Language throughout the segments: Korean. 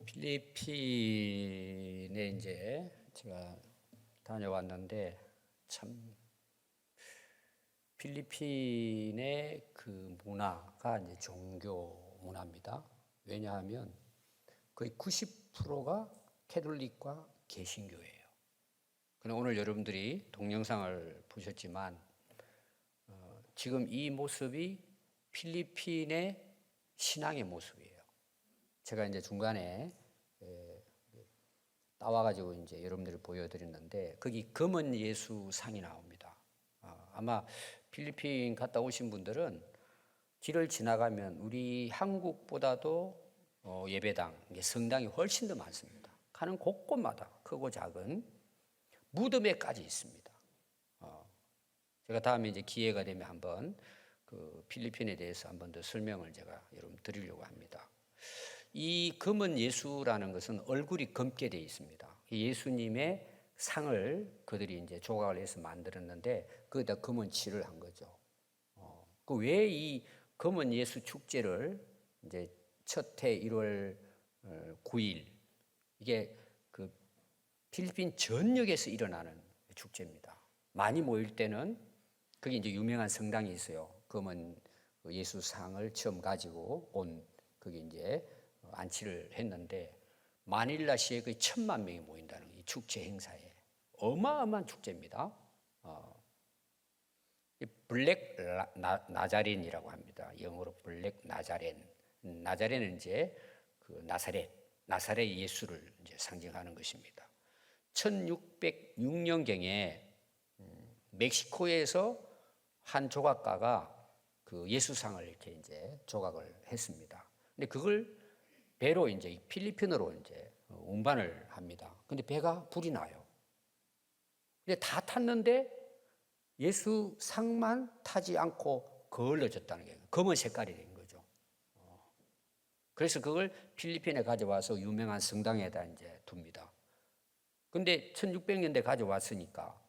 필리핀에 이제 제가 다녀왔는데 참 필리핀의 그 문화가 이제 종교 문화입니다. 왜냐하면 거의 90%가 캐톨릭과 개신교예요. 그럼 오늘 여러분들이 동영상을 보셨지만 지금 이 모습이 필리핀의 신앙의 모습이에요. 제가 이제 중간에 따와가지고 이제 여러분들을 보여드렸는데 거기 검은 예수 상이 나옵니다. 아마 필리핀 갔다 오신 분들은 길을 지나가면 우리 한국보다도 예배당, 성당이 훨씬 더 많습니다. 가는 곳곳마다 크고 작은 무덤에까지 있습니다. 제가 다음에 이제 기회가 되면 한번 그 필리핀에 대해서 한번 더 설명을 제가 여러분 드리려고 합니다. 이 검은 예수라는 것은 얼굴이 검게 되어 있습니다. 예수님의 상을 그들이 이제 조각을 해서 만들었는데 거기다 검은 칠을 한 거죠. 그 왜 이 검은 예수 축제를 이제 첫 해 1월 9일 이게 그 필리핀 전역에서 일어나는 축제입니다. 많이 모일 때는 거기 이제 유명한 성당이 있어요. 검은 예수상을 처음 가지고 온 거기 이제 안치를 했는데 마닐라시에 거의 1,000만 명이 모인다는 이 축제 행사에 어마어마한 축제입니다. 블랙 나자렌이라고 합니다. 영어로 블랙 나자렌. 나자렌은 이제 그 나사렛 예수를 이제 상징하는 것입니다. 1606년경에 멕시코에서 한 조각가가 그 예수상을 이렇게 이제 조각을 했습니다. 근데 그걸 배로 이제 필리핀으로 이제 운반을 합니다. 근데 배가 불이 나요. 근데 다 탔는데 예수 상만 타지 않고 거을러졌다는 게 검은 색깔이 된 거죠. 그래서 그걸 필리핀에 가져와서 유명한 성당에다 이제 둡니다. 근데 1600년대 가져왔으니까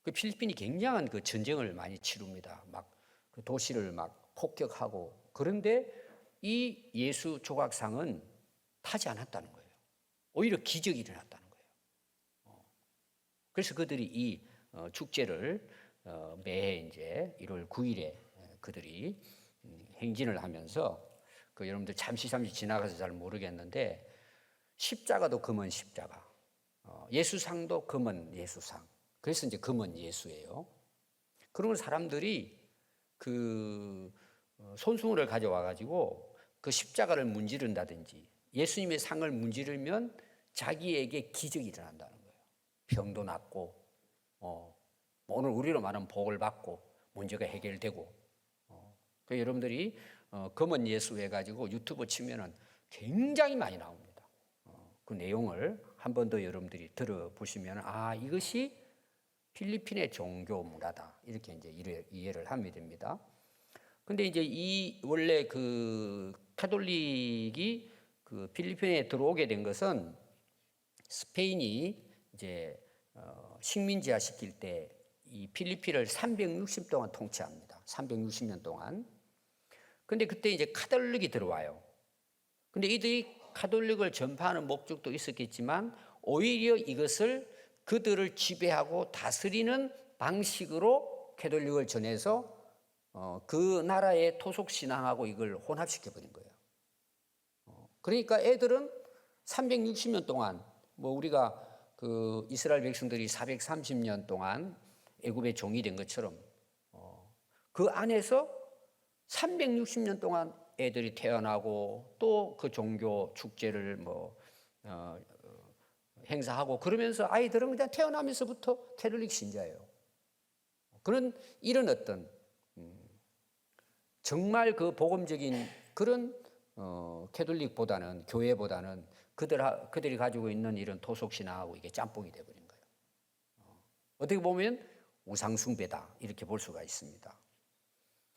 그 필리핀이 굉장한 그 전쟁을 많이 치릅니다. 막 그 도시를 막 폭격하고 그런데 이 예수 조각상은 타지 않았다는 거예요. 오히려 기적이 일어났다는 거예요. 그래서 그들이 이 축제를 매해 이제 1월 9일에 그들이 행진을 하면서 그 여러분들 잠시 지나가서 잘 모르겠는데 십자가도 검은 십자가, 예수상도 검은 예수상. 그래서 이제 검은 예수예요. 그러면 사람들이 그 손수건을 가져와 가지고 그 십자가를 문지른다든지 예수님의 상을 문지르면 자기에게 기적이 일어난다는 거예요. 병도 낫고 오늘 우리로 말하면 복을 받고 문제가 해결되고 그 여러분들이 검은 예수 해가지고 유튜브 치면은 굉장히 많이 나옵니다. 그 내용을 한 번 더 여러분들이 들어보시면 이것이 필리핀의 종교 문화다 이렇게 이제 이해를 하면 됩니다. 근데 이제 이 원래 그 카톨릭이 그 필리핀에 들어오게 된 것은 스페인이 이제 식민지화 시킬 때 이 필리핀을 360 동안 통치합니다. 360년 동안. 근데 그때 이제 카톨릭이 들어와요. 근데 이들이 카톨릭을 전파하는 목적도 있었겠지만 오히려 이것을 그들을 지배하고 다스리는 방식으로 캐톨릭을 전해서 그 나라의 토속 신앙하고 이걸 혼합시켜 버린 거예요. 그러니까 애들은 360년 동안 뭐 우리가 그 이스라엘 백성들이 430년 동안 애굽의 종이 된 것처럼 그 안에서 360년 동안 애들이 태어나고 또 그 종교 축제를 행사하고 그러면서 아이들은 그냥 태어나면서부터 캐톨릭 신자예요. 이런 어떤 정말 그 복음적인 그런 캐톨릭보다는 교회보다는 그들이 가지고 있는 이런 토속 신앙하고 이게 짬뽕이 돼버린 거예요. 어떻게 보면 우상숭배다 이렇게 볼 수가 있습니다.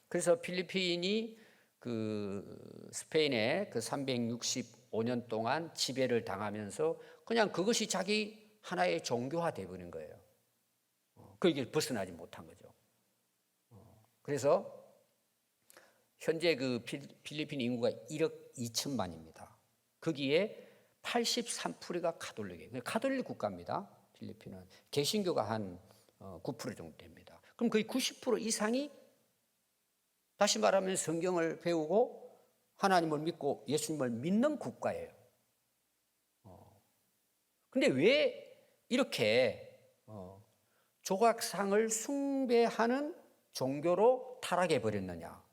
그래서 필리핀이 그 스페인에 그 365년 동안 지배를 당하면서 그냥 그것이 자기 하나의 종교화 돼버린 거예요. 거기를 벗어나지 못한 거죠. 그래서 현재 그 필리핀 인구가 1억 2천만입니다. 거기에 83%가 가톨릭이에요. 가톨릭 국가입니다. 필리핀은 개신교가 한 9% 정도 됩니다. 그럼 거의 90% 이상이 다시 말하면 성경을 배우고 하나님을 믿고 예수님을 믿는 국가예요. 근데 왜 이렇게 조각상을 숭배하는 종교로 타락해 버렸느냐?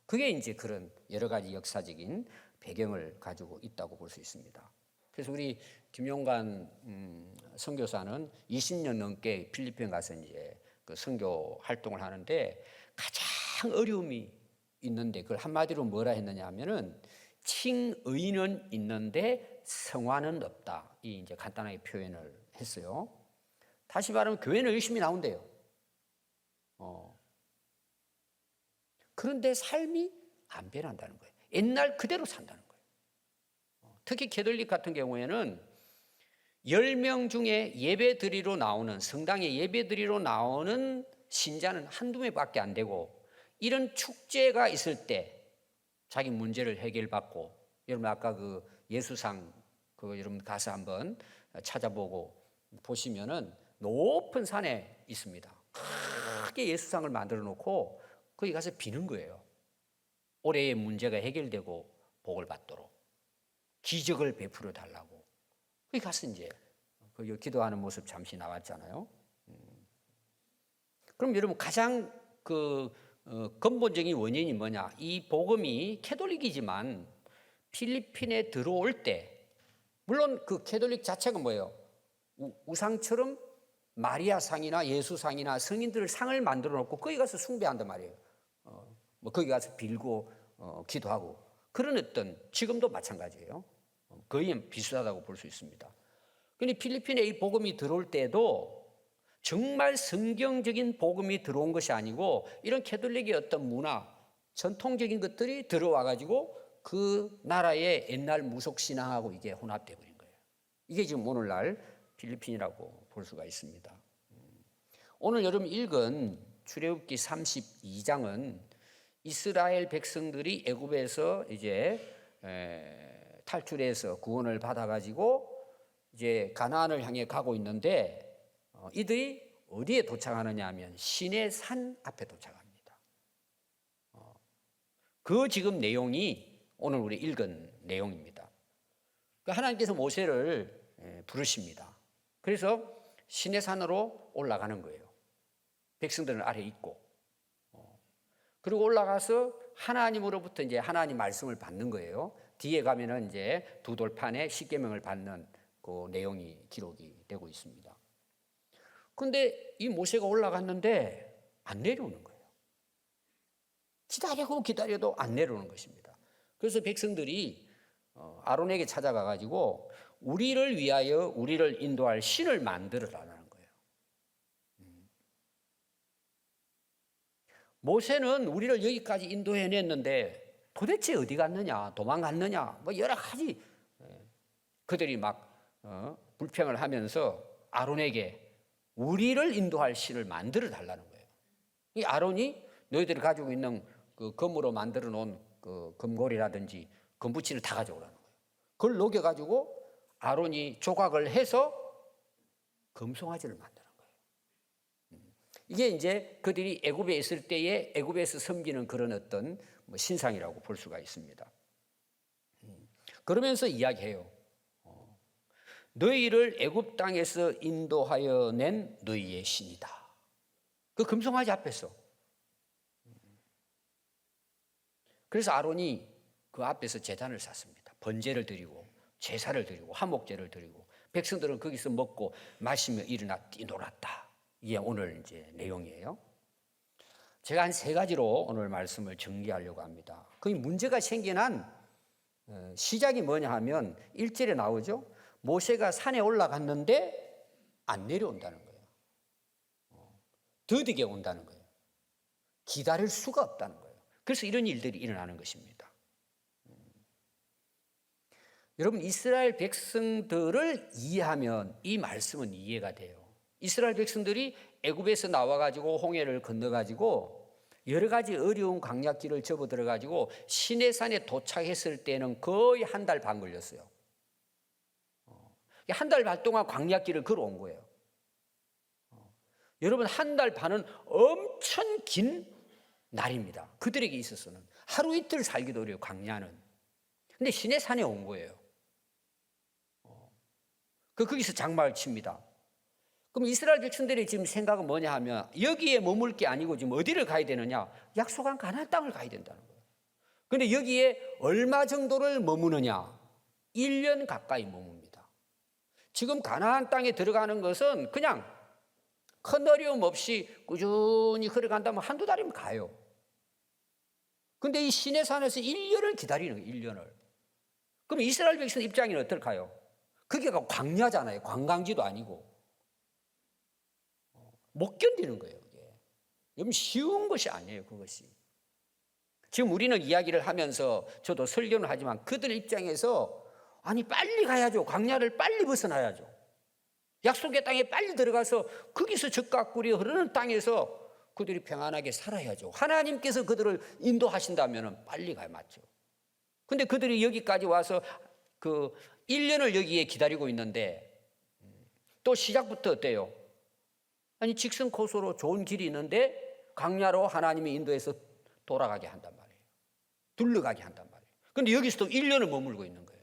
그게 이제 그런 여러 가지 역사적인 배경을 가지고 있다고 볼 수 있습니다. 그래서 우리 김용관 선교사는 20년 넘게 필리핀 가서 이제 그 선교 활동을 하는데 가장 어려움이 있는데 그걸 한마디로 뭐라 했느냐 하면은 칭의는 있는데 성화는 없다. 이 이제 간단하게 표현을 했어요. 다시 말하면 교회는 열심히 나온대요. 그런데 삶이 안 변한다는 거예요. 옛날 그대로 산다는 거예요. 특히 캐톨릭 같은 경우에는 10명 중에 예배드리러 나오는 성당에 예배드리러 나오는 신자는 한두 명밖에 안 되고 이런 축제가 있을 때 자기 문제를 해결받고 여러분 아까 그 예수상 그거 여러분 가서 한번 찾아보고 보시면은 높은 산에 있습니다. 크게 예수상을 만들어 놓고 거기 가서 비는 거예요. 올해의 문제가 해결되고 복을 받도록 기적을 베풀어 달라고. 거기 가서 이제 그 기도하는 모습 잠시 나왔잖아요. 그럼 여러분 가장 그 근본적인 원인이 뭐냐? 이 복음이 캐톨릭이지만 필리핀에 들어올 때 물론 그 캐톨릭 자체가 뭐예요? 우상처럼 마리아 상이나 예수 상이나 성인들 상을 만들어 놓고 거기 가서 숭배한단 말이에요. 뭐 거기 가서 빌고 기도하고 그런 어떤 지금도 마찬가지예요. 거의 비슷하다고 볼 수 있습니다. 그런데 필리핀에 이 복음이 들어올 때도 정말 성경적인 복음이 들어온 것이 아니고 이런 캐톨릭의 어떤 문화, 전통적인 것들이 들어와 가지고 그 나라의 옛날 무속 신앙하고 이게 혼합돼 버린 거예요. 이게 지금 오늘날 필리핀이라고 볼 수가 있습니다. 오늘 여러분 읽은 출애굽기 32장은 이스라엘 백성들이 애굽에서 이제 탈출해서 구원을 받아 가지고 이제 가나안을 향해 가고 있는데 이들이 어디에 도착하느냐 하면 시내 산 앞에 도착합니다. 그 지금 내용이 오늘 우리 읽은 내용입니다. 하나님께서 모세를 부르십니다. 그래서 시내 산으로 올라가는 거예요. 백성들은 아래 있고 그리고 올라가서 하나님으로부터 이제 하나님 말씀을 받는 거예요. 뒤에 가면은 이제 두 돌판에 십계명을 받는 그 내용이 기록이 되고 있습니다. 그런데 이 모세가 올라갔는데 안 내려오는 거예요. 기다리고 기다려도 안 내려오는 것입니다. 그래서 백성들이 아론에게 찾아가 가지고 우리를 위하여 우리를 인도할 신을 만들어라는 거예요. 모세는 우리를 여기까지 인도해냈는데 도대체 어디 갔느냐, 도망갔느냐, 뭐 여러 가지 그들이 막 불평을 하면서 아론에게 우리를 인도할 신을 만들어 달라는 거예요. 이 아론이 너희들이 가지고 있는 그 금으로 만들어 놓은 그 금고리라든지 금붙이를 다 가져오라는 거예요. 그걸 녹여가지고 아론이 조각을 해서 금송아지를 만드는 거예요. 이게 이제 그들이 애굽에 있을 때에 애굽에서 섬기는 그런 어떤 신상이라고 볼 수가 있습니다. 그러면서 이야기해요. 너희를 애굽 땅에서 인도하여 낸 너희의 신이다. 그 금송아지 앞에서. 그래서 아론이 그 앞에서 제단을 쌌습니다. 번제를 드리고 제사를 드리고 화목제를 드리고 백성들은 거기서 먹고 마시며 일어나 뛰놀았다. 이게 오늘 이제 내용이에요. 제가 한 3가지로 오늘 말씀을 정리하려고 합니다. 그 문제가 생긴 한 시작이 뭐냐 하면 1절에 나오죠. 모세가 산에 올라갔는데 안 내려온다는 거예요. 더디게 온다는 거예요. 기다릴 수가 없다는 거예요. 그래서 이런 일들이 일어나는 것입니다. 여러분 이스라엘 백성들을 이해하면 이 말씀은 이해가 돼요. 이스라엘 백성들이 애굽에서 나와가지고 홍해를 건너가지고 여러 가지 어려운 광야길을 접어들어 가지고 시내산에 도착했을 때는 거의 한 달 반 걸렸어요. 한 달 반 동안 광야길을 걸어온 거예요. 여러분, 한 달 반은 엄청 긴 날입니다. 그들에게 있어서는 하루 이틀 살기도 어려워요, 광야는. 근데 시내산에 온 거예요. 거기서 장막을 칩니다. 그럼 이스라엘 백성들의 지금 생각은 뭐냐 하면 여기에 머물 게 아니고 지금 어디를 가야 되느냐? 약속한 가나안 땅을 가야 된다는 거예요. 그런데 여기에 얼마 정도를 머무느냐? 1년 가까이 머뭅니다. 지금 가나안 땅에 들어가는 것은 그냥 큰 어려움 없이 꾸준히 걸어간다면 한두 달이면 가요. 그런데 이 시내산에서 1년을 기다리는 거예요. 1년을. 그럼 이스라엘 백성 입장에는 어떨까요? 거기가 광야잖아요. 관광지도 아니고. 못 견디는 거예요. 여러분, 쉬운 것이 아니에요. 그것이. 지금 우리는 이야기를 하면서 저도 설교는 하지만 그들 입장에서 아니 빨리 가야죠. 광야를 빨리 벗어나야죠. 약속의 땅에 빨리 들어가서 거기서 젖과 꿀이 흐르는 땅에서 그들이 평안하게 살아야죠. 하나님께서 그들을 인도하신다면 빨리 가야 맞죠. 근데 그들이 여기까지 와서 그 1년을 여기에 기다리고 있는데 또 시작부터 어때요? 아니 직선 코스로 좋은 길이 있는데 광야로 하나님이 인도해서 돌아가게 한단 말이에요. 둘러가게 한단 말이에요. 그런데 여기서도 1년을 머물고 있는 거예요.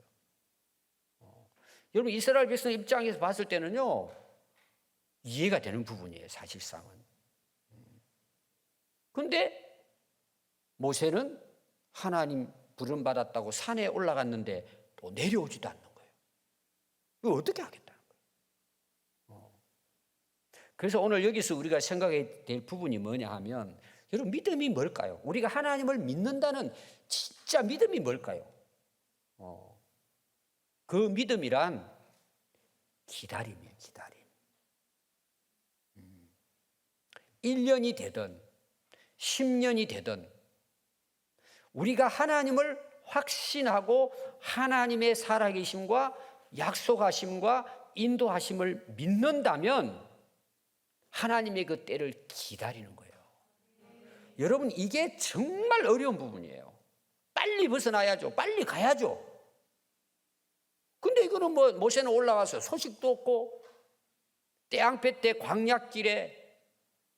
여러분, 이스라엘 백성 입장에서 봤을 때는요, 이해가 되는 부분이에요, 사실상은. 그런데 모세는 하나님 부름받았다고 산에 올라갔는데 또 내려오지도 않는 거예요. 이거 어떻게 하겠다는 거예요. 그래서 오늘 여기서 우리가 생각해야 될 부분이 뭐냐 하면, 여러분, 믿음이 뭘까요? 우리가 하나님을 믿는다는 진짜 믿음이 뭘까요? 그 믿음이란 기다림이에요. 기다림. 1년이 되든 10년이 되든 우리가 하나님을 확신하고 하나님의 살아계심과 약속하심과 인도하심을 믿는다면 하나님의 그 때를 기다리는 거예요. 여러분, 이게 정말 어려운 부분이에요. 빨리 벗어나야죠. 빨리 가야죠. 근데 이거는 뭐 모세는 올라가서 소식도 없고 떼양볕 때 광야길에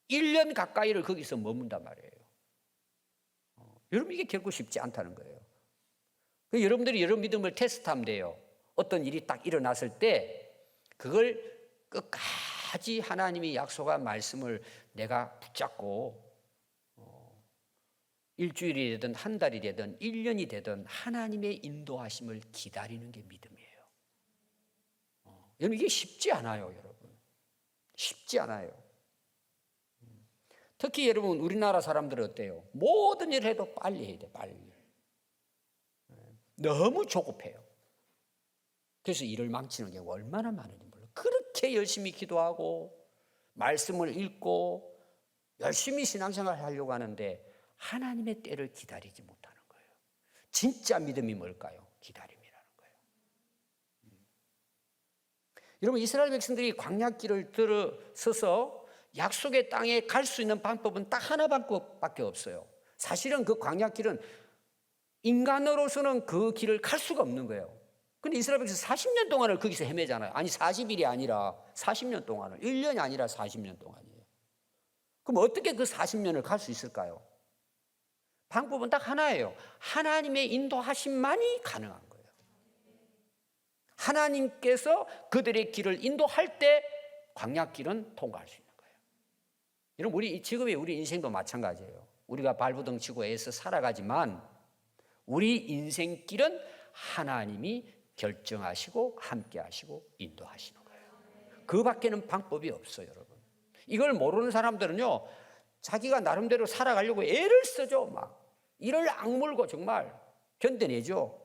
1년 가까이를 거기서 머문단 말이에요. 여러분, 이게 결코 쉽지 않다는 거예요. 여러분들이 여러분 믿음을 테스트하면 돼요. 어떤 일이 딱 일어났을 때 그걸 끝까지 하나님이 약속한 말씀을 내가 붙잡고 일주일이 되든 한 달이 되든 1년이 되든 하나님의 인도하심을 기다리는 게 믿음이에요. 여러분, 이게 쉽지 않아요. 여러분, 쉽지 않아요. 특히 여러분, 우리나라 사람들은 어때요? 모든 일을 해도 빨리 해야 돼. 빨리. 너무 조급해요. 그래서 일을 망치는 경우가 얼마나 많은지 몰라요. 그렇게 열심히 기도하고 말씀을 읽고 열심히 신앙생활을 하려고 하는데 하나님의 때를 기다리지 못하는 거예요. 진짜 믿음이 뭘까요? 기다림이라는 거예요. 여러분, 이스라엘 백성들이 광야길을 들어서서 약속의 땅에 갈 수 있는 방법은 딱 하나밖에 없어요. 사실은 그 광야길은 인간으로서는 그 길을 갈 수가 없는 거예요. 근데 이스라엘 백성 40년 동안을 거기서 헤매잖아요. 아니 40일이 아니라 40년 동안을, 1년이 아니라 40년 동안이에요. 그럼 어떻게 그 40년을 갈 수 있을까요? 방법은 딱 하나예요. 하나님의 인도하심만이 가능한 거예요. 하나님께서 그들의 길을 인도할 때 광야길은 통과할 수 있는 거예요. 여러분, 우리 지금의 우리 인생도 마찬가지예요. 우리가 발버둥 치고 애써 살아가지만 우리 인생길은 하나님이 결정하시고 함께 하시고 인도하시는 거예요. 그 밖에는 방법이 없어요. 여러분, 이걸 모르는 사람들은요, 자기가 나름대로 살아가려고 애를 쓰죠. 막 이를 악물고 정말 견뎌내죠.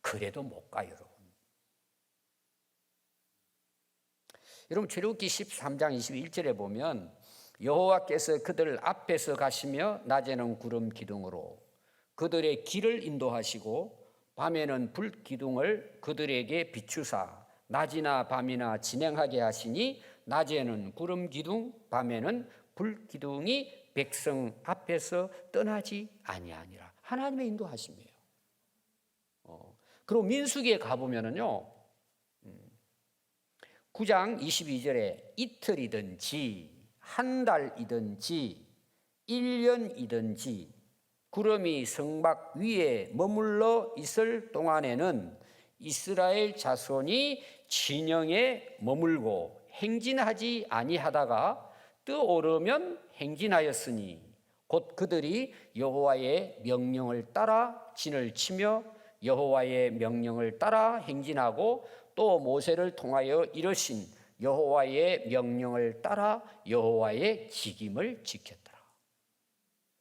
그래도 못 가요. 여러분, 출애굽기 13장 21절에 보면 여호와께서 그들 앞에서 가시며 낮에는 구름 기둥으로 그들의 길을 인도하시고 밤에는 불 기둥을 그들에게 비추사 낮이나 밤이나 진행하게 하시니 낮에는 구름 기둥 밤에는 불 기둥이 백성 앞에서 떠나지 아니하니라. 하나님의 인도하심이에요. 그리고 민수기에 가보면은요, 9장 22절에 이틀이든지 한 달이든지 1년이든지 구름이 성막 위에 머물러 있을 동안에는 이스라엘 자손이 진영에 머물고 행진하지 아니하다가 뜨오르면 행진하였으니 곧 그들이 여호와의 명령을 따라 진을 치며 여호와의 명령을 따라 행진하고 또 모세를 통하여 이르신 여호와의 명령을 따라 여호와의 직임을 지켰더라.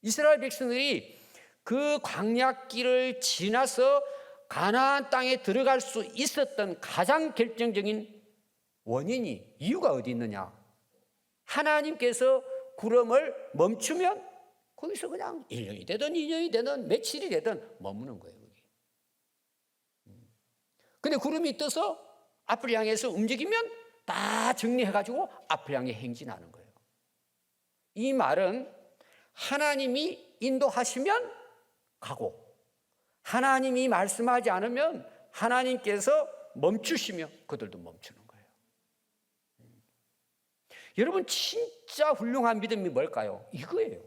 이스라엘 백성들이 그 광야길을 지나서 가나안 땅에 들어갈 수 있었던 가장 결정적인 원인이, 이유가 어디 있느냐? 하나님께서 구름을 멈추면 거기서 그냥 1년이 되든 2년이 되든 며칠이 되든 머무는 거예요. 근데 구름이 떠서 앞을 향해서 움직이면 다 정리해가지고 앞을 향해 행진하는 거예요. 이 말은 하나님이 인도하시면 가고, 하나님이 말씀하지 않으면 하나님께서 멈추시며 그들도 멈추는 거예요. 여러분, 진짜 훌륭한 믿음이 뭘까요? 이거예요.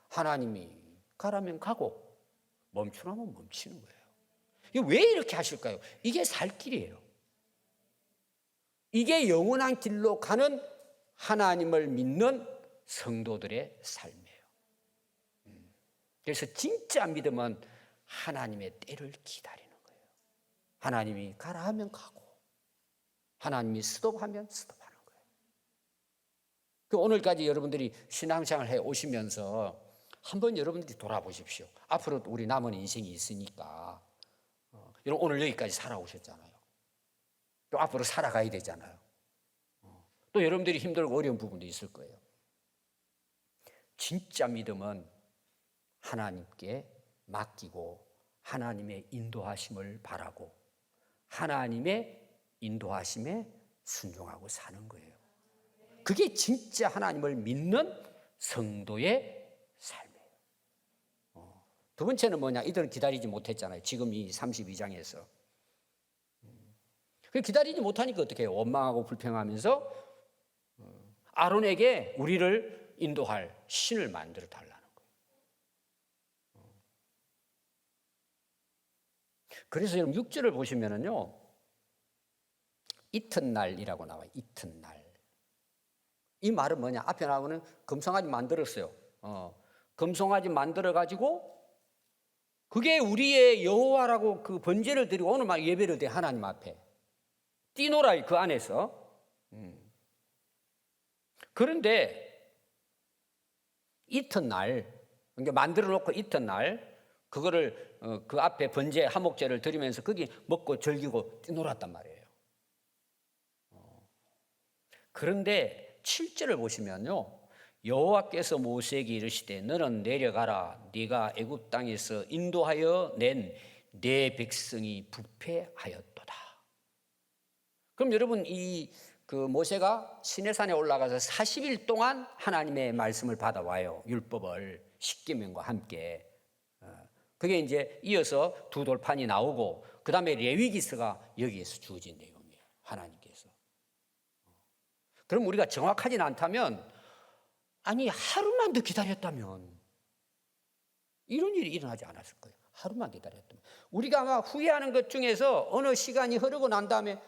하나님이 가라면 가고 멈추라면 멈추는 거예요. 이게 왜 이렇게 하실까요? 이게 살 길이에요. 이게 영원한 길로 가는 하나님을 믿는 성도들의 삶이에요. 그래서 진짜 믿음은 하나님의 때를 기다리는 거예요. 하나님이 가라 하면 가고, 하나님이 스톱하면 스톱하는 거예요. 오늘까지 여러분들이 신앙생활 해 오시면서 한번 여러분들이 돌아보십시오. 앞으로 우리 남은 인생이 있으니까. 여러분, 오늘 여기까지 살아오셨잖아요. 또 앞으로 살아가야 되잖아요. 또 여러분들이 힘들고 어려운 부분도 있을 거예요. 진짜 믿음은 하나님께 맡기고 하나님의 인도하심을 바라고 하나님의 인도하심에 순종하고 사는 거예요. 그게 진짜 하나님을 믿는 성도의 삶이에요. 두 번째는 뭐냐? 이들은 기다리지 못했잖아요. 지금 이 32장에서. 기다리지 못하니까 어떻게 해요? 원망하고 불평하면서 아론에게 우리를 인도할 신을 만들어 달라는 거예요. 그래서 여러분 6절을 보시면은요, 이튿날이라고 나와요. 이튿날. 이 말은 뭐냐? 앞에 나오는 금송아지 만들었어요. 금송아지 만들어가지고 그게 우리의 여호와라고 그 번제를 드리고 오늘 막 예배를 드려 하나님 앞에 뛰노라 그 안에서. 그런데 이튿날, 그러니까 만들어 놓고 이튿날 그거를 그 앞에 번제 화목제를 드리면서 거기 먹고 즐기고 뛰놀았단 말이에요. 그런데 7절을 보시면요, 여호와께서 모세에게 이르시되 너는 내려가라. 네가 애굽 땅에서 인도하여 낸 내 백성이 부패하였도다. 그럼 여러분, 그 모세가 시내산에 올라가서 40일 동안 하나님의 말씀을 받아와요. 율법을 십계명과 함께. 그게 이제 이어서 두 돌판이 나오고 그 다음에 레위기서가 여기에서 주어진 내용이에요. 하나님께서. 그럼 우리가 정확하진 않다면, 아니 하루만 더 기다렸다면 이런 일이 일어나지 않았을 거예요. 하루만 기다렸다면. 우리가 막 후회하는 것 중에서 어느 시간이 흐르고 난 다음에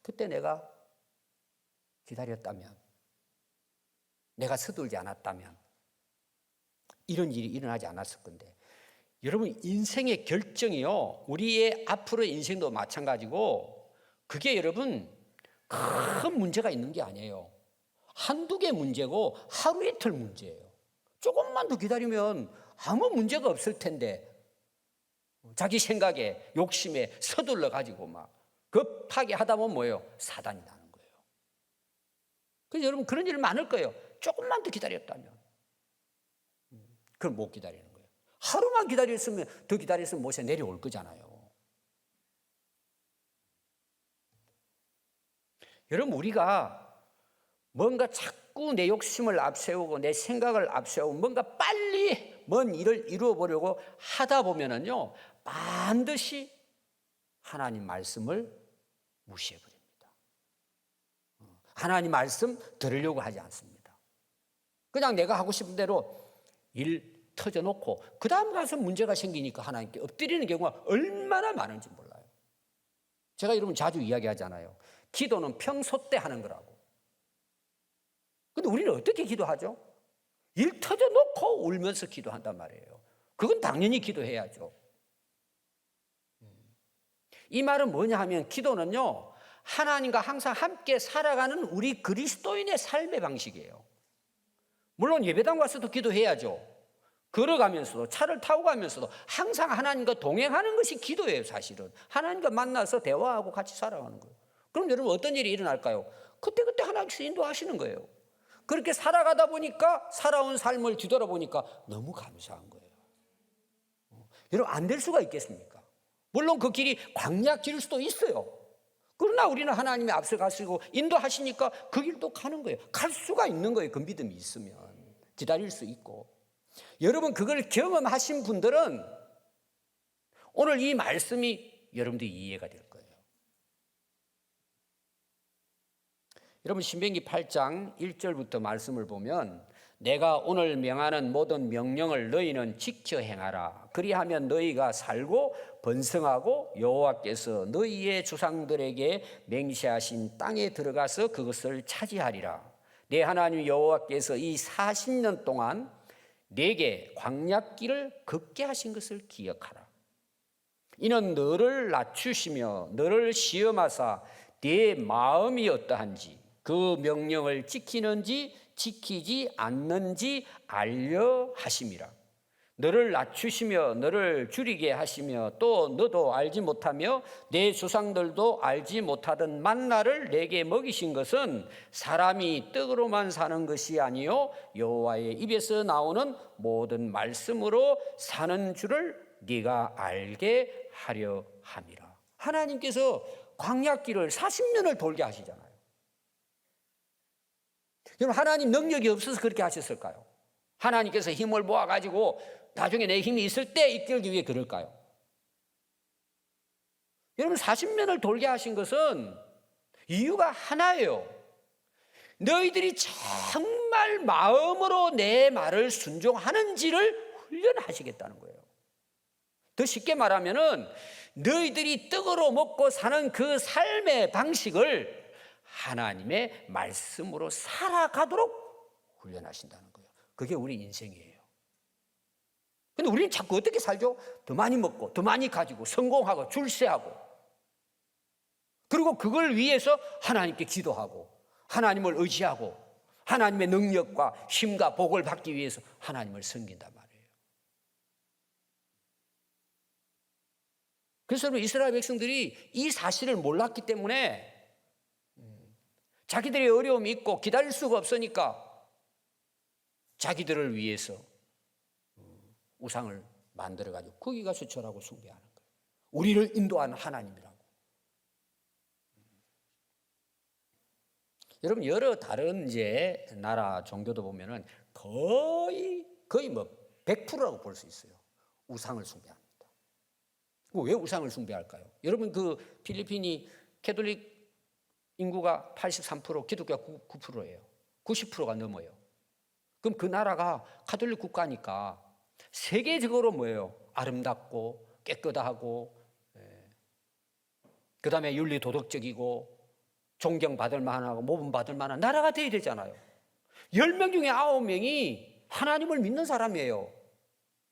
그때 내가 기다렸다면, 내가 서둘지 않았다면 이런 일이 일어나지 않았을 건데, 여러분 인생의 결정이요, 우리의 앞으로의 인생도 마찬가지고 그게 여러분 큰 문제가 있는 게 아니에요. 한두 개 문제고 하루 이틀 문제예요. 조금만 더 기다리면 아무 문제가 없을 텐데 자기 생각에 욕심에 서둘러 가지고 막 급하게 하다 보면 뭐예요? 사단이 나는 거예요. 그래서 여러분 그런 일 많을 거예요. 조금만 더 기다렸다면. 그걸 못 기다리는 거예요. 하루만 기다렸으면, 더 기다렸으면 모세 내려올 거잖아요. 여러분 우리가 뭔가 자꾸 내 욕심을 앞세우고 내 생각을 앞세우고 뭔가 빨리 뭔 일을 이루어 보려고 하다 보면은요, 반드시 하나님 말씀을 무시해 버립니다. 하나님 말씀 들으려고 하지 않습니다. 그냥 내가 하고 싶은 대로 일 터져놓고 그 다음 가서 문제가 생기니까 하나님께 엎드리는 경우가 얼마나 많은지 몰라요. 제가 여러분 자주 이야기하잖아요. 기도는 평소 때 하는 거라고. 근데 우리는 어떻게 기도하죠? 일 터져놓고 울면서 기도한단 말이에요. 그건 당연히 기도해야죠. 이 말은 뭐냐 하면 기도는요, 하나님과 항상 함께 살아가는 우리 그리스도인의 삶의 방식이에요. 물론 예배당 가서도 기도해야죠. 걸어가면서도 차를 타고 가면서도 항상 하나님과 동행하는 것이 기도예요. 사실은 하나님과 만나서 대화하고 같이 살아가는 거예요. 그럼 여러분 어떤 일이 일어날까요? 그때그때 하나님께서 인도하시는 거예요. 그렇게 살아가다 보니까 살아온 삶을 뒤돌아보니까 너무 감사한 거예요. 여러분 안 될 수가 있겠습니까? 물론 그 길이 광야길일 수도 있어요. 그러나 우리는 하나님의 앞서 가시고 인도하시니까 그 길도 가는 거예요. 갈 수가 있는 거예요. 그 믿음이 있으면 기다릴 수 있고. 여러분 그걸 경험하신 분들은 오늘 이 말씀이 여러분들이 이해가 될 거예요. 여러분 신명기 8장 1절부터 말씀을 보면 내가 오늘 명하는 모든 명령을 너희는 지켜 행하라. 그리하면 너희가 살고 번성하고 여호와께서 너희의 조상들에게 맹세하신 땅에 들어가서 그것을 차지하리라. 내 하나님 여호와께서 이 40년 동안 내게 광야길을 걷게 하신 것을 기억하라. 이는 너를 낮추시며 너를 시험하사 네 마음이 어떠한지 그 명령을 지키는지 지키지 않는지 알려 하심이라. 너를 낮추시며 너를 줄이게 하시며 또 너도 알지 못하며 내 조상들도 알지 못하던 만나를 내게 먹이신 것은 사람이 떡으로만 사는 것이 아니요 여호와의 입에서 나오는 모든 말씀으로 사는 줄을 네가 알게 하려 함이라. 하나님께서 광야길을 40년을 돌게 하시잖아요. 여러분 하나님 능력이 없어서 그렇게 하셨을까요? 하나님께서 힘을 모아가지고 나중에 내 힘이 있을 때 이끌기 위해 그럴까요? 여러분 40년을 돌게 하신 것은 이유가 하나예요. 너희들이 정말 마음으로 내 말을 순종하는지를 훈련하시겠다는 거예요. 더 쉽게 말하면은 너희들이 떡으로 먹고 사는 그 삶의 방식을 하나님의 말씀으로 살아가도록 훈련하신다는 거예요. 그게 우리 인생이에요. 근데 우리는 자꾸 어떻게 살죠? 더 많이 먹고 더 많이 가지고 성공하고 출세하고 그리고 그걸 위해서 하나님께 기도하고 하나님을 의지하고 하나님의 능력과 힘과 복을 받기 위해서 하나님을 섬긴단 말이에요. 그래서 이스라엘 백성들이 이 사실을 몰랐기 때문에 자기들의 어려움이 있고 기다릴 수가 없으니까 자기들을 위해서 우상을 만들어가지고 거기 가서 절하고 숭배하는 거예요. 우리를 인도하는 하나님이라고. 여러분 여러 다른 이제 나라 종교도 보면은 거의 뭐 100%라고 볼 수 있어요. 우상을 숭배합니다. 왜 우상을 숭배할까요? 여러분 그 필리핀이 캐톨릭 인구가 83%, 기독교가 9%예요. 90%가 넘어요. 그럼 그 나라가 가톨릭 국가니까 세계적으로 뭐예요? 아름답고 깨끗하고 그 다음에 윤리 도덕적이고 존경받을 만하고 모범받을 만한 나라가 돼야 되잖아요. 10명 중에 9명이 하나님을 믿는 사람이에요.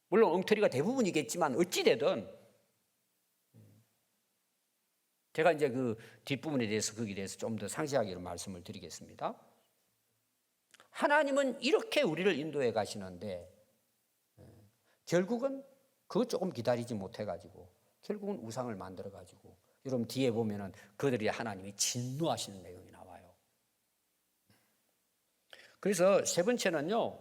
물론 엉터리가 대부분이겠지만 어찌되든 제가 이제 그 뒷부분에 대해서 거기에 대해서 좀 더 상세하게 말씀을 드리겠습니다. 하나님은 이렇게 우리를 인도해 가시는데 결국은 그거 조금 기다리지 못해가지고 결국은 우상을 만들어가지고 여러분 뒤에 보면은 그들이 하나님이 진노하시는 내용이 나와요. 그래서 세 번째는요,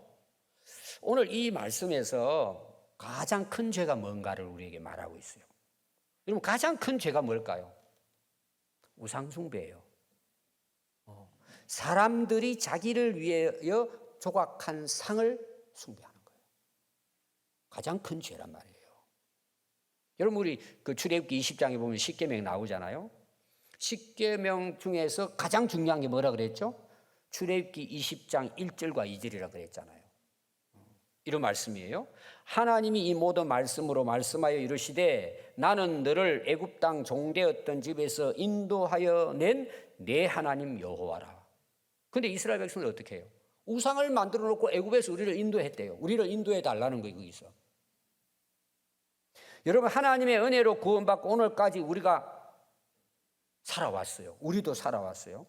오늘 이 말씀에서 가장 큰 죄가 뭔가를 우리에게 말하고 있어요. 여러분 가장 큰 죄가 뭘까요? 우상 숭배예요. 사람들이 자기를 위하여 조각한 상을 숭배하는 거예요. 가장 큰 죄란 말이에요. 여러분 우리 그 출애굽기 20장에 보면 십계명 나오잖아요. 십계명 중에서 가장 중요한 게 뭐라 그랬죠? 출애굽기 20장 1절과 2절이라 그랬잖아요. 이런 말씀이에요. 하나님이 이 모든 말씀으로 말씀하여 이르시되 나는 너를 애굽 땅 종되었던 집에서 인도하여 낸 내 하나님 여호와라. 근데 이스라엘 백성은 어떻게 해요? 우상을 만들어 놓고 애굽에서 우리를 인도했대요. 우리를 인도해 달라는 거예요, 거기서. 여러분 하나님의 은혜로 구원받고 오늘까지 우리가 살아왔어요. 우리도 살아왔어요.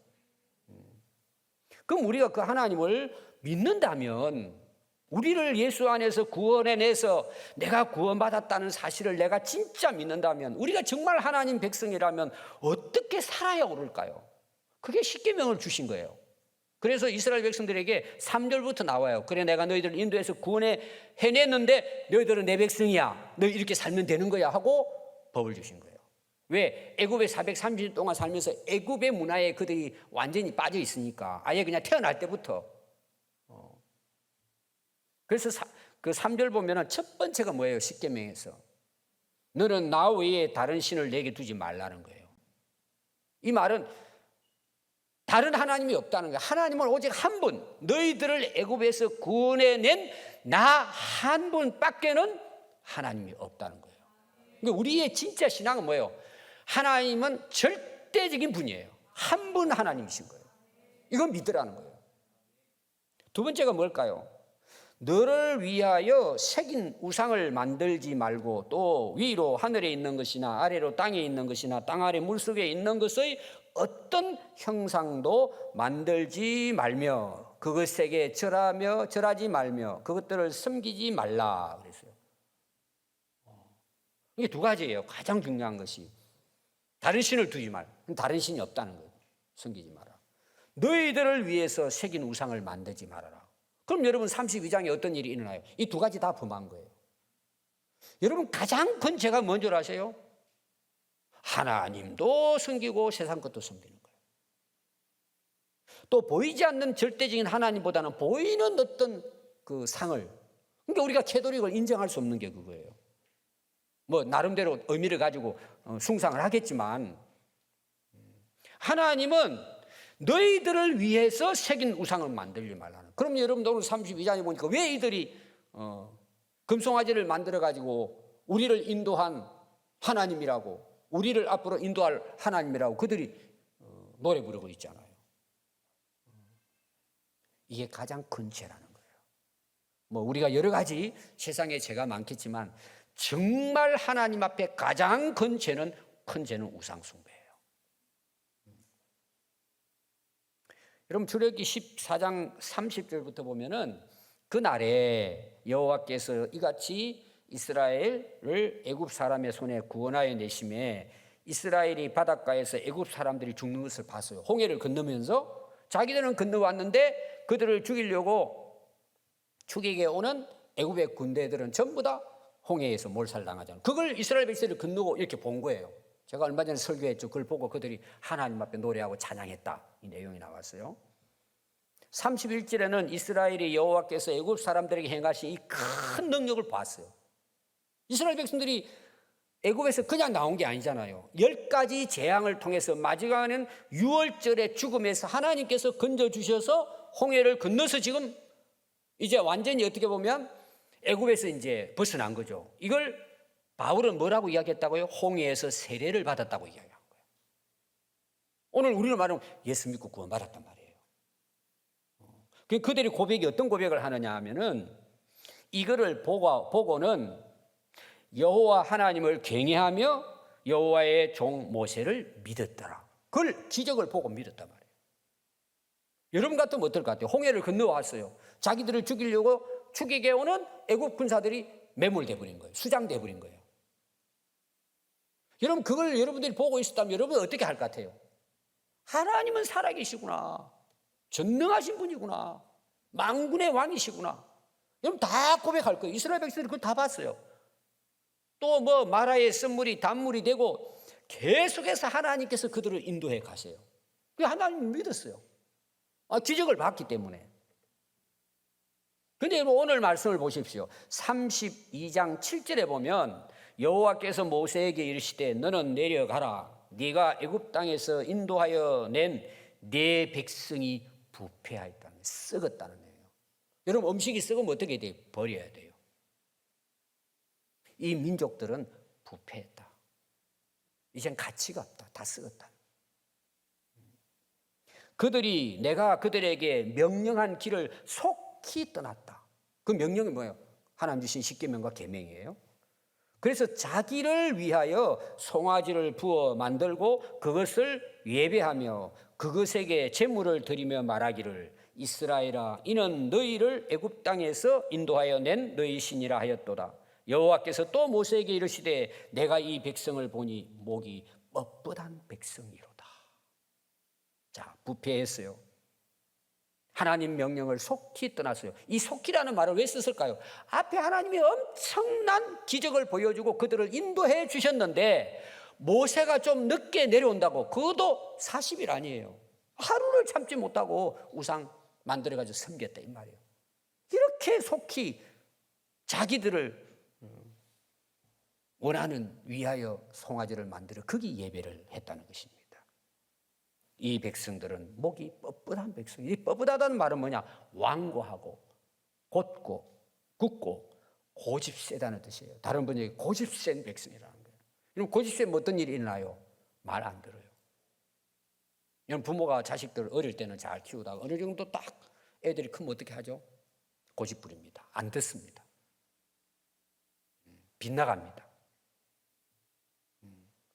그럼 우리가 그 하나님을 믿는다면 우리를 예수 안에서 구원해내서 내가 구원받았다는 사실을 내가 진짜 믿는다면 우리가 정말 하나님 백성이라면 어떻게 살아야 옳을까요? 그게 십계명을 주신 거예요. 그래서 이스라엘 백성들에게 3절부터 나와요. 그래 내가 너희들을 인도해서 구원해냈는데 너희들은 내 백성이야. 너희 이렇게 살면 되는 거야 하고 법을 주신 거예요. 왜? 애굽에 430년 동안 살면서 애굽의 문화에 그들이 완전히 빠져 있으니까 아예 그냥 태어날 때부터. 그래서 그 3절 보면은 첫 번째가 뭐예요? 십계명에서 너는 나 외에 다른 신을 내게 두지 말라는 거예요. 이 말은 다른 하나님이 없다는 거예요. 하나님은 오직 한 분, 너희들을 애굽에서 구원해낸 나 한 분밖에는 하나님이 없다는 거예요. 그러니까 우리의 진짜 신앙은 뭐예요? 하나님은 절대적인 분이에요. 한 분 하나님이신 거예요. 이건 믿으라는 거예요. 두 번째가 뭘까요? 너를 위하여 새긴 우상을 만들지 말고 또 위로 하늘에 있는 것이나 아래로 땅에 있는 것이나 땅 아래 물속에 있는 것의 어떤 형상도 만들지 말며 그것에게 절하지 말며 그것들을 섬기지 말라 그랬어요. 이게 두 가지예요. 가장 중요한 것이 다른 신을 두지 말. 다른 신이 없다는 거예요. 섬기지 마라. 너희들을 위해서 새긴 우상을 만들지 말아라. 그럼 여러분 32장에 어떤 일이 일어나요? 이 두 가지 다 범한 거예요. 여러분 가장 큰 죄가 뭔 줄 아세요? 하나님도 섬기고 세상 것도 섬기는 거예요. 또 보이지 않는 절대적인 하나님보다는 보이는 어떤 그 상을, 그러니까 우리가 캐토릭을 인정할 수 없는 게 그거예요. 뭐 나름대로 의미를 가지고 숭상을 하겠지만 하나님은 너희들을 위해서 새긴 우상을 만들지 말라는. 그럼 여러분 오늘 32장에 보니까 왜 이들이 금송아지를 만들어 가지고 우리를 인도한 하나님이라고, 우리를 앞으로 인도할 하나님이라고 그들이 노래 부르고 있잖아요. 이게 가장 큰 죄라는 거예요. 뭐 우리가 여러 가지 세상에 죄가 많겠지만 정말 하나님 앞에 가장 큰 죄는 우상 숭배예요. 여러분 출애굽기 14장 30절부터 보면은 그날에 여호와께서 이같이 이스라엘을 애굽 사람의 손에 구원하여 내심에 이스라엘이 바닷가에서 애굽 사람들이 죽는 것을 봤어요. 홍해를 건너면서 자기들은 건너왔는데 그들을 죽이게 오는 애굽의 군대들은 전부 다 홍해에서 몰살당하잖아요. 그걸 이스라엘 백성들이 건너고 이렇게 본 거예요. 제가 얼마 전에 설교했죠. 그걸 보고 그들이 하나님 앞에 노래하고 찬양했다. 이 내용이 나왔어요. 31절에는 이스라엘이 여호와께서 애굽 사람들에게 행하신 이 큰 능력을 봤어요. 이스라엘 백성들이 애굽에서 그냥 나온 게 아니잖아요. 10가지 재앙을 통해서 마지막에는 6월절의 죽음에서 하나님께서 건져주셔서 홍해를 건너서 지금 이제 완전히 어떻게 보면 애굽에서 이제 벗어난 거죠. 이걸 바울은 뭐라고 이야기했다고요? 홍해에서 세례를 받았다고 이야기한 거예요. 오늘 우리는 말하면 예수 믿고 구원받았단 말이에요. 그들의 고백이 어떤 고백을 하느냐 하면은 이거를 보고는 여호와 하나님을 경외하며 여호와의 종 모세를 믿었더라. 그걸 기적을 보고 믿었단 말이에요. 여러분 같으면 어떨 것 같아요? 홍해를 건너왔어요. 자기들을 죽이게 오는 애굽 군사들이 매몰돼 버린 거예요. 수장돼 버린 거예요. 여러분 그걸 여러분들이 보고 있었다면 여러분 어떻게 할 것 같아요? 하나님은 살아계시구나. 전능하신 분이구나. 만군의 왕이시구나. 여러분 다 고백할 거예요. 이스라엘 백성들이 그걸 다 봤어요. 또 뭐 마라의 쓴물이 단물이 되고 계속해서 하나님께서 그들을 인도해 가세요. 그 하나님 믿었어요. 기적을 봤기 때문에. 근데 여러분 오늘 말씀을 보십시오. 32장 7절에 보면 여호와께서 모세에게 이르시되 너는 내려가라. 네가 애굽 땅에서 인도하여 낸 네 백성이 부패하였다는, 썩었다는 거예요. 여러분 음식이 썩으면 어떻게 돼요? 버려야 돼요. 이 민족들은 부패했다. 이젠 가치가 없다. 다 썩었다. 그들이 내가 그들에게 명령한 길을 속히 떠났다. 그 명령이 뭐예요? 하나님 주신 십계명과 계명이에요. 그래서 자기를 위하여 송아지를 부어 만들고 그것을 예배하며 그것에게 제물을 드리며 말하기를 이스라엘아 이는 너희를 애굽 땅에서 인도하여 낸 너희 신이라 하였도다. 여호와께서 또 모세에게 이르시되 내가 이 백성을 보니 목이 뻣뻣한 백성이로다. 자, 부패했어요. 하나님 명령을 속히 떠났어요. 이 속히라는 말을 왜 썼을까요? 앞에 하나님이 엄청난 기적을 보여주고 그들을 인도해 주셨는데 모세가 좀 늦게 내려온다고 그것도 40일 아니에요. 하루를 참지 못하고 우상 만들어가지고 섬겼다 이 말이에요. 이렇게 속히 자기들을 원하는 위하여 송아지를 만들어 거기 예배를 했다는 것입니다. 이 백성들은 목이 뻣뻣한 백성이. 이 뻣뻣하다는 말은 뭐냐? 완고하고 곧고 굳고 고집세다는 뜻이에요. 다른 분이 고집센 백성이라는 거예요. 여러분 고집세면 어떤 일이 일어나요? 말 안 들어요. 여러분 부모가 자식들 어릴 때는 잘 키우다가 어느 정도 딱 애들이 크면 어떻게 하죠? 고집부립니다. 안 듣습니다. 빗나갑니다.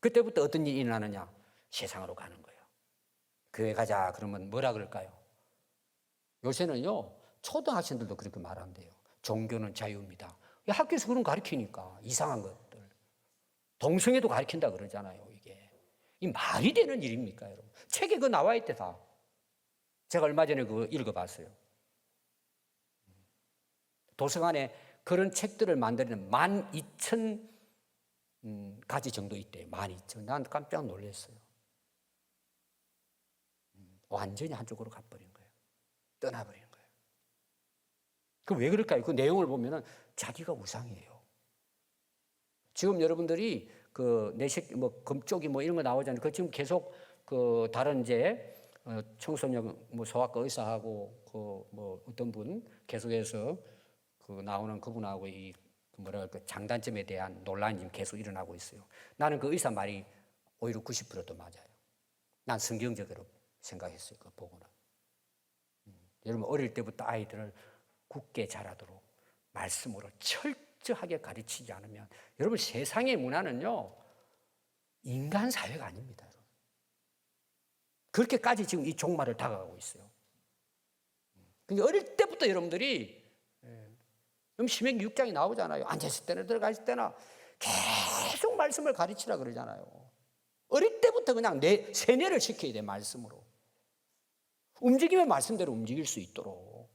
그때부터 어떤 일이 일어나느냐? 세상으로 가는 거예요. 교회 가자 그러면 뭐라 그럴까요? 요새는요 초등학생들도 그렇게 말한대요. 종교는 자유입니다. 학교에서 그런 거 가르치니까 이상한 것들. 동성애도 가르친다 그러잖아요. 이 말이 되는 일입니까 여러분? 책에 그거 나와 있대 다. 제가 얼마 전에 그거 읽어봤어요. 도서관에 그런 책들을 만드는 12,000가지 정도 있대요. 12,000. 난 깜짝 놀랐어요. 완전히 한쪽으로 가버린 거예요. 떠나버린 거예요. 그 왜 그럴까요? 그 내용을 보면은 자기가 우상이에요. 지금 여러분들이 그 내식 뭐 금쪽이 뭐 이런 거 나오잖아요. 그 지금 계속 그 다른 이제 청소년 뭐 소아과 의사하고 그 뭐 어떤 분 계속해서 그 나오는 그분하고 이 뭐라 할까 장단점에 대한 논란이 지금 계속 일어나고 있어요. 나는 그 의사 말이 오히려 90%도 맞아요. 난 성경적으로 생각했어요. 그 보고는. 여러분 어릴 때부터 아이들을 굳게 자라도록 말씀으로 철저하게 가르치지 않으면 여러분 세상의 문화는요 인간 사회가 아닙니다. 여러분. 그렇게까지 지금 이 종말을 다가가고 있어요. 그러니까 어릴 때부터 여러분들이 신명기 6장이 나오잖아요. 앉았을 때나 들어가 있을 때나 계속 말씀을 가르치라 그러잖아요. 어릴 때부터 그냥 세뇌를 시켜야 돼 말씀으로. 움직이면 말씀대로 움직일 수 있도록.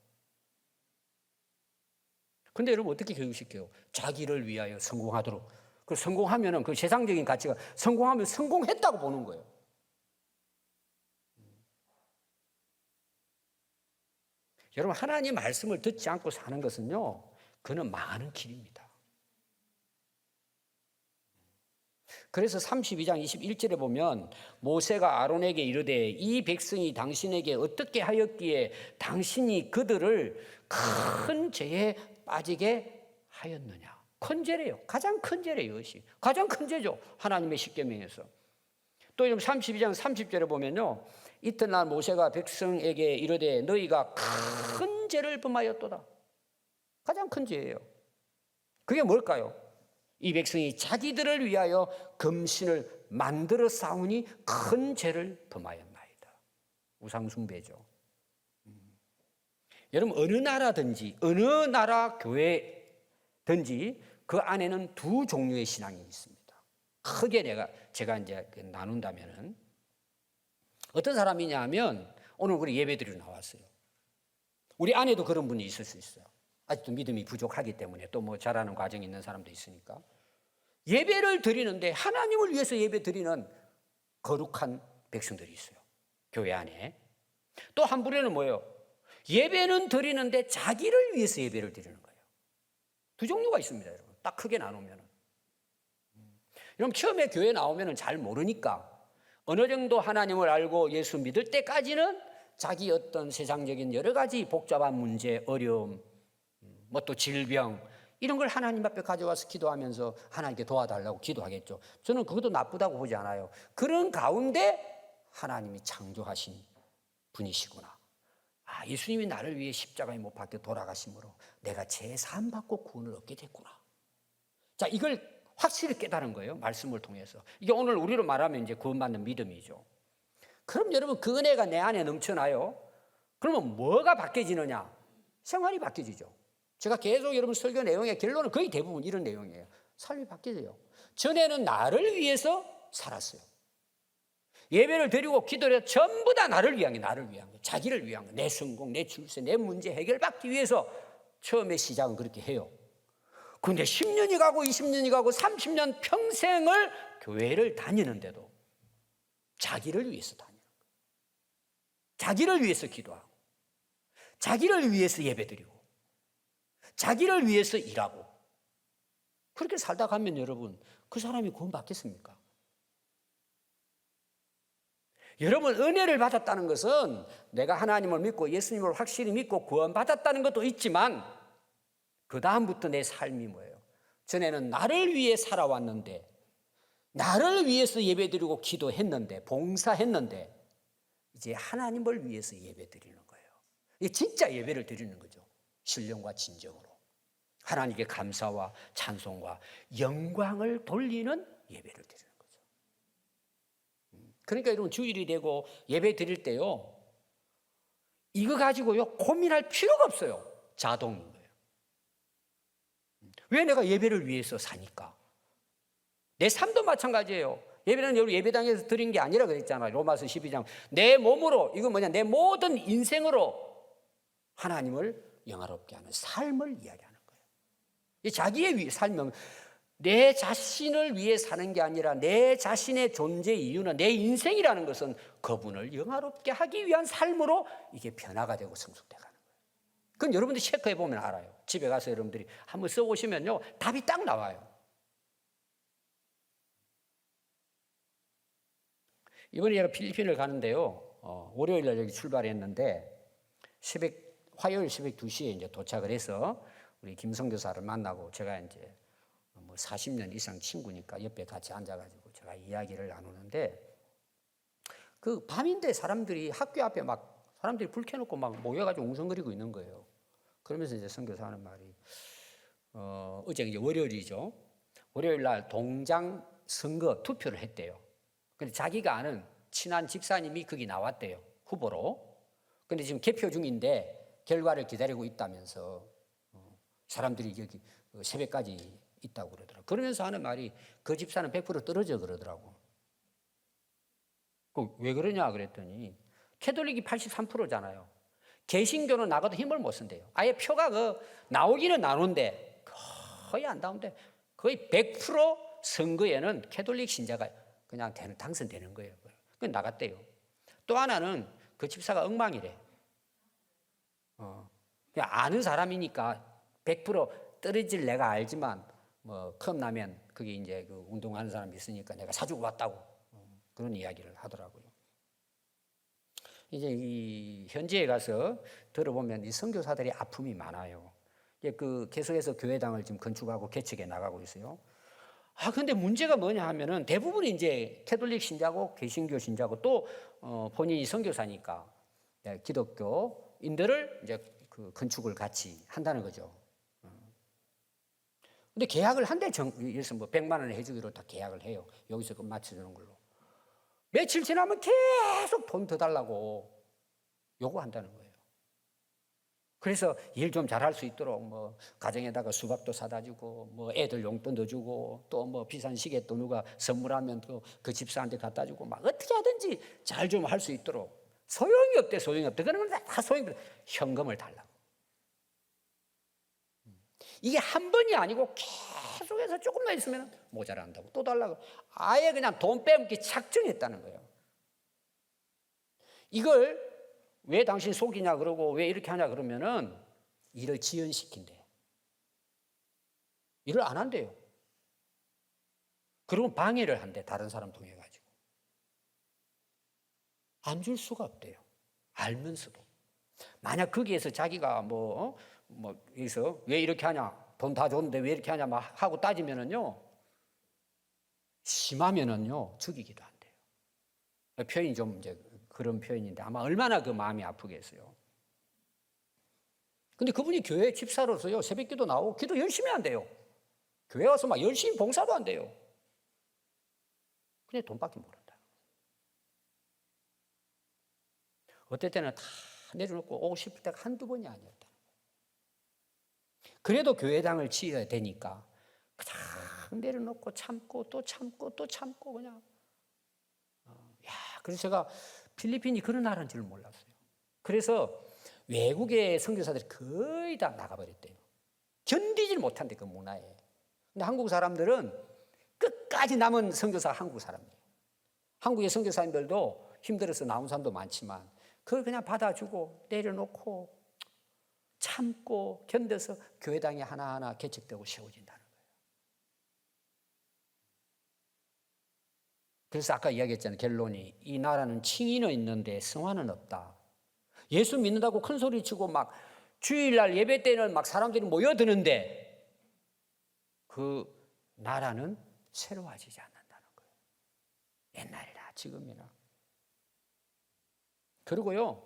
근데 여러분 어떻게 교육시켜요? 자기를 위하여 성공하도록. 그 성공하면은 그 세상적인 가치가 성공하면 성공했다고 보는 거예요. 여러분 하나님 말씀을 듣지 않고 사는 것은요, 그는 망하는 길입니다. 그래서 32장 21절에 보면 모세가 아론에게 이르되 이 백성이 당신에게 어떻게 하였기에 당신이 그들을 큰 죄에 빠지게 하였느냐. 큰 죄래요. 가장 큰 죄래요. 이것이. 가장 큰 죄죠. 하나님의 십계명에서. 또 32장 30절에 보면요. 이튿날 모세가 백성에게 이르되 너희가 큰 죄를 범하였도다. 가장 큰 죄예요. 그게 뭘까요? 이 백성이 자기들을 위하여 금신을 만들어 싸우니 큰 죄를 범하였나이다. 우상숭배죠. 여러분 어느 나라든지 어느 나라 교회든지 그 안에는 두 종류의 신앙이 있습니다. 크게 제가 이제 나눈다면은 어떤 사람이냐 하면 오늘 우리 예배드리러 나왔어요. 우리 안에도 그런 분이 있을 수 있어요. 아직도 믿음이 부족하기 때문에 또 뭐 잘하는 과정이 있는 사람도 있으니까 예배를 드리는데 하나님을 위해서 예배 드리는 거룩한 백성들이 있어요. 교회 안에. 또 한 부류는 뭐예요? 예배는 드리는데 자기를 위해서 예배를 드리는 거예요. 두 종류가 있습니다, 여러분. 딱 크게 나누면. 여러분, 처음에 교회 나오면 잘 모르니까 어느 정도 하나님을 알고 예수 믿을 때까지는 자기 어떤 세상적인 여러 가지 복잡한 문제, 어려움, 뭐 또 질병, 이런 걸 하나님 앞에 가져와서 기도하면서 하나님께 도와달라고 기도하겠죠. 저는 그것도 나쁘다고 보지 않아요. 그런 가운데 하나님이 창조하신 분이시구나. 아, 예수님이 나를 위해 십자가에 못 박혀 돌아가심으로 내가 제사함 받고 구원을 얻게 됐구나. 자, 이걸 확실히 깨달은 거예요. 말씀을 통해서. 이게 오늘 우리로 말하면 이제 구원받는 믿음이죠. 그럼 여러분, 그 은혜가 내 안에 넘쳐나요? 그러면 뭐가 바뀌어지느냐? 생활이 바뀌어지죠. 제가 계속 여러분 설교 내용의 결론은 거의 대부분 이런 내용이에요. 삶이 바뀌어져요. 전에는 나를 위해서 살았어요. 예배를 드리고 기도를 해서 전부 다 나를 위한 게, 나를 위한 거, 자기를 위한 거, 내 성공, 내 출세, 내 문제 해결받기 위해서 처음에 시작은 그렇게 해요. 근데 10년이 가고 20년이 가고 30년 평생을 교회를 다니는데도 자기를 위해서 다니는 거예요. 자기를 위해서 기도하고, 자기를 위해서 예배드리고, 자기를 위해서 일하고, 그렇게 살다 가면 여러분, 그 사람이 구원 받겠습니까? 여러분, 은혜를 받았다는 것은 내가 하나님을 믿고 예수님을 확실히 믿고 구원 받았다는 것도 있지만 그 다음부터 내 삶이 뭐예요? 전에는 나를 위해 살아왔는데, 나를 위해서 예배드리고 기도했는데, 봉사했는데 이제 하나님을 위해서 예배드리는 거예요. 이게 진짜 예배를 드리는 거죠. 신령과 진정으로 하나님께 감사와 찬송과 영광을 돌리는 예배를 드리는 거죠. 그러니까 여러분, 주일이 되고 예배 드릴 때요, 이거 가지고요 고민할 필요가 없어요. 자동인 거예요. 왜? 내가 예배를 위해서 사니까. 내 삶도 마찬가지예요. 예배는 여러분 예배당에서 드린 게 아니라 그랬잖아요. 로마서 12장. 내 몸으로, 이건 뭐냐, 내 모든 인생으로 하나님을 영화롭게 하는 삶을 이야기하는 거예요. 자기의 삶은 내 자신을 위해 사는 게 아니라 내 자신의 존재 이유는, 내 인생이라는 것은 그분을 영화롭게 하기 위한 삶으로 이게 변화가 되고 성숙돼 가는 거예요. 그건 여러분들이 체크해 보면 알아요. 집에 가서 여러분들이 한번 써보시면요, 답이 딱 나와요. 이번에 제가 필리핀을 가는데요, 월요일 날 여기 출발했는데 화요일 새벽 2시에 이제 도착을 해서 우리 김성 교사를 만나고, 제가 이제 뭐 40년 이상 친구니까 옆에 같이 앉아가지고 제가 이야기를 나누는데, 그 밤인데 사람들이 학교 앞에 막 사람들이 불 켜놓고 막 모여가지고 웅성거리고 있는 거예요. 그러면서 이제 선교사 하는 말이, 어제 이제 월요일이죠. 월요일 날 동장 선거 투표를 했대요. 근데 자기가 아는 친한 집사님이 거기 나왔대요, 후보로. 근데 지금 개표 중인데 결과를 기다리고 있다면서 사람들이 여기 새벽까지 있다고 그러더라고요. 그러면서 하는 말이, 그 집사는 100% 떨어져 그러더라고. 왜 그러냐 그랬더니, 캐톨릭이 83%잖아요. 개신교는 나가도 힘을 못 쓴대요. 아예 표가 나오기는 나오는데 거의 안 나오는데, 거의 100% 선거에는 캐톨릭 신자가 그냥 당선되는 거예요. 그냥 나갔대요. 또 하나는 그 집사가 엉망이래. 그냥 아는 사람이니까 100% 떨어질 내가 알지만, 뭐 컵라면 거기 이제 그 운동하는 사람이 있으니까 내가 사주고 왔다고, 그런 이야기를 하더라고요. 이제 이 현지에 가서 들어보면 이 선교사들이 아픔이 많아요. 그 계속해서 교회당을 지금 건축하고 개척해 나가고 있어요. 근데 문제가 뭐냐 하면은 대부분이 이제 캐톨릭 신자고 개신교 신자고 또 본인이 선교사니까 기독교인들을 이제 그 건축을 같이 한다는 거죠. 근데 계약을 한대, 예를 들어서 뭐 100만 원을 해주기로 다 계약을 해요. 여기서 그 맞춰주는 걸로. 며칠 지나면 계속 돈 더 달라고 요구한다는 거예요. 그래서 일 좀 잘할 수 있도록 뭐 가정에다가 수박도 사다 주고, 뭐 애들 용돈도 주고, 또 뭐 비싼 시계 또 누가 선물하면 또 그 집사한테 갖다 주고, 막 어떻게 하든지 잘 좀 할 수 있도록. 소용이 없대, 소용이 없대. 그러면 다 소용이 없대. 현금을 달라고. 이게 한 번이 아니고 계속해서 조금만 있으면 모자란다고 또 달라고. 아예 그냥 돈 빼먹기 작정했다는 거예요. 이걸 왜 당신 속이냐 그러고 왜 이렇게 하냐 그러면은 일을 지연시킨대. 일을 안 한대요. 그러면 방해를 한대. 다른 사람 통해 가지고. 안 줄 수가 없대요. 알면서도. 만약 거기에서 자기가 여기서 왜 이렇게 하냐, 돈 다 줬는데 왜 이렇게 하냐 막 하고 따지면은요, 심하면은요, 죽이기도 한대요. 표현이 좀 이제 그런 표현인데 아마 얼마나 그 마음이 아프겠어요. 근데 그분이 교회 집사로서요, 새벽 기도 나오고 기도 열심히 한대요. 교회 와서 막 열심히 봉사도 한대요. 그냥 돈밖에 모른다. 어떨 때는 다 내려놓고 오고 싶을 때가 한두 번이 아니었다. 그래도 교회당을 치러야 되니까 그냥 내려놓고 참고 또 참고 또 참고 그냥. 그래서 제가 필리핀이 그런 나라인 줄 몰랐어요. 그래서 외국의 선교사들이 거의 다 나가버렸대요. 견디질 못한대, 그 문화에. 근데 한국 사람들은 끝까지 남은 선교사가 한국 사람이에요. 한국의 선교사님들도 힘들어서 나온 사람도 많지만 그걸 그냥 받아주고 내려놓고 참고 견뎌서 교회당이 하나하나 개척되고 세워진다는 거예요. 그래서 아까 이야기했잖아요. 결론이 이 나라는 칭의는 있는데 성화는 없다. 예수 믿는다고 큰 소리 치고 막 주일날 예배 때는 막 사람들이 모여드는데 그 나라는 새로워지지 않는다는 거예요. 옛날이나 지금이나. 그리고요,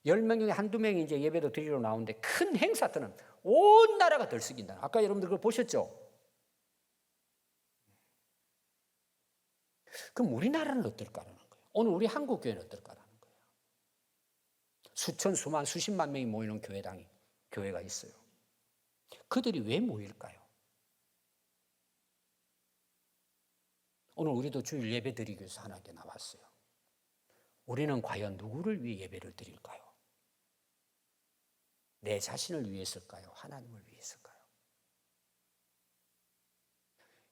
10명 중에 한두 명이 이제 예배도 드리러 나오는데 큰 행사 때는 온 나라가 들썩인다. 아까 여러분들 그걸 보셨죠? 그럼 우리나라는 어떨까라는 거예요. 오늘 우리 한국 교회는 어떨까라는 거예요. 수천, 수만, 수십만 명이 모이는 교회가 있어요. 그들이 왜 모일까요? 오늘 우리도 주일 예배 드리기 위해서 하나님께 나왔어요. 우리는 과연 누구를 위해 예배를 드릴까요? 내 자신을 위해서일까요? 하나님을 위해서일까요?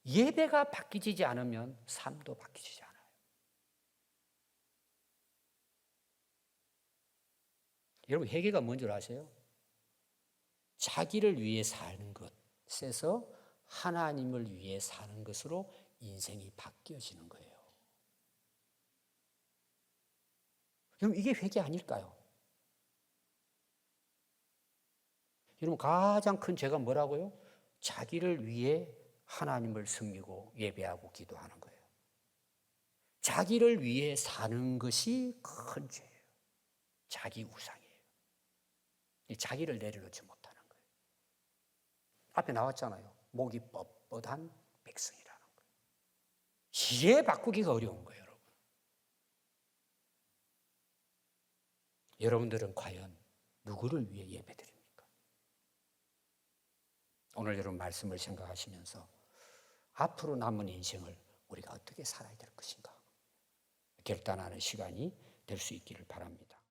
예배가 바뀌지 않으면 삶도 바뀌지 않아요. 여러분, 회개가 뭔 줄 아세요? 자기를 위해 사는 것에서 하나님을 위해 사는 것으로 인생이 바뀌어지는 거예요. 여러분, 이게 회개 아닐까요? 여러분, 가장 큰 죄가 뭐라고요? 자기를 위해 하나님을 섬기고 예배하고 기도하는 거예요. 자기를 위해 사는 것이 큰 죄예요. 자기 우상이에요. 자기를 내려놓지 못하는 거예요. 앞에 나왔잖아요. 목이 뻣뻣한 백성이라는 거예요. 이해 바꾸기가 어려운 거예요, 여러분. 여러분들은 과연 누구를 위해 예배드립니까? 오늘 여러분 말씀을 생각하시면서 앞으로 남은 인생을 우리가 어떻게 살아야 될 것인가 결단하는 시간이 될 수 있기를 바랍니다.